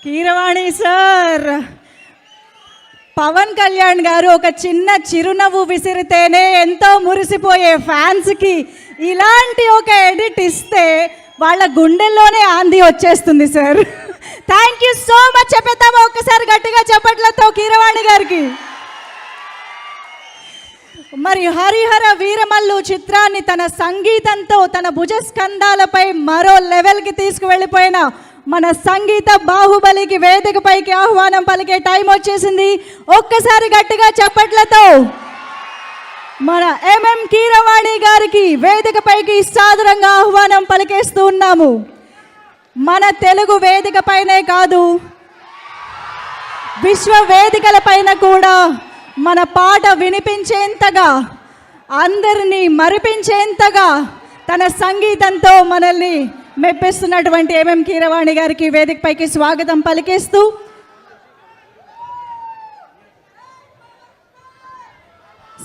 Keeravani sir, Pawan Kalyan గారు ఒక చిన్న చిరునవ్వు విసిరితేనే ఎంతో మురిసిపోయే ఫ్యాన్స్కి ఇలాంటి ఒక ఎడిట్ ఇస్తే వాళ్ళ గుండెల్లోనే ఆంది వచ్చేస్తుంది sir. Thank you so much. చెప్పేద్దామా ఒక్కసారి గట్టిగా చెప్పట్లతో కీరవాణి గారికి. మరి హరిహర వీరమల్లు చిత్రాన్ని తన సంగీతంతో తన భుజస్కంధాలపై మరో లెవెల్కి తీసుకువెళ్ళిపోయిన మన సంగీత బాహుబలికి వేదికపైకి ఆహ్వానం పలికే టైం వచ్చేసింది. ఒక్కసారి గట్టిగా చప్పట్లతో మన ఎంఎం కీరవాణి గారికి వేదికపైకి సాదరంగా ఆహ్వానం పలికేస్తూ ఉన్నాము. మన తెలుగు వేదికపైనే కాదు, విశ్వ వేదికల పైన కూడా మన పాట వినిపించేంతగా, అందరినీ మరిపించేంతగా తన సంగీతంతో మనల్ని మెప్పిస్తున్నటువంటి ఎంఎం కీరవాణి గారికి వేదికపైకి స్వాగతం పలికేస్తూ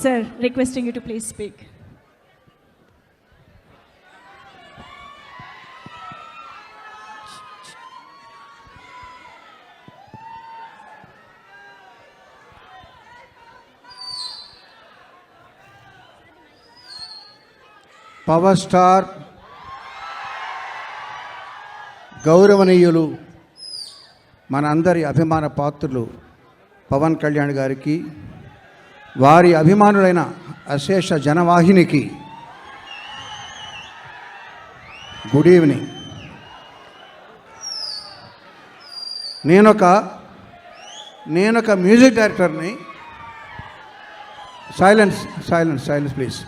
sir, requesting you to please speak. Power star గౌరవనీయులు మనందరి అభిమాన పాత్రులు పవన్ కళ్యాణ్ గారికి, వారి అభిమానులైన అశేష జనవాహినికి గుడ్ ఈవినింగ్. నేనొక మ్యూజిక్ డైరెక్టర్ని. Silence please.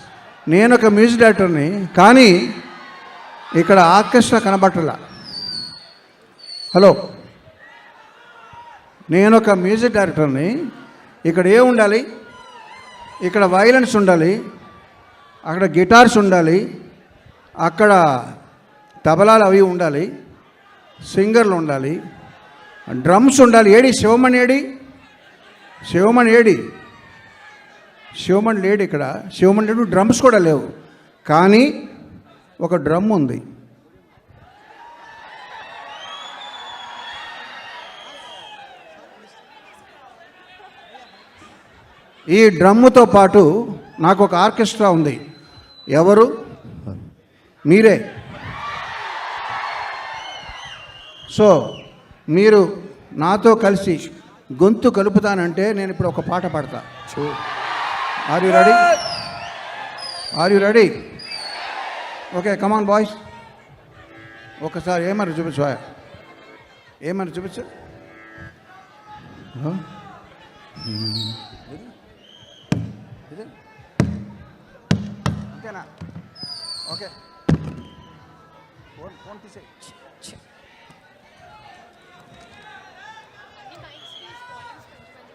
నేనొక మ్యూజిక్ డైరెక్టర్ని, కానీ ఇక్కడ ఆర్కెస్ట్రా కనబట్టలా. హలో, నేనొక మ్యూజిక్ డైరెక్టర్ని. ఇక్కడ ఉండాలి? ఇక్కడ వైలెన్స్ ఉండాలి, అక్కడ గిటార్స్ ఉండాలి, అక్కడ తబలాలు అవి ఉండాలి, సింగర్లు ఉండాలి, డ్రమ్స్ ఉండాలి. శివమణి లేడు ఇక్కడ. శివమణి లేడు, డ్రమ్స్ కూడా లేవు. కానీ ఒక డ్రమ్ ఉంది. ఈ డ్రమ్ముతో పాటు నాకు ఒక ఆర్కెస్ట్రా ఉంది. ఎవరు? మీరే. సో మీరు నాతో కలిసి గొంతు కలుపుతానంటే నేను ఇప్పుడు ఒక పాట పాడతా. Are you ready? Okay, come on boys. ఒకసారి ఏమని చూపించు. ఓకేనా? ఓకే, ఫోన్ తీసే.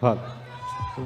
One, two,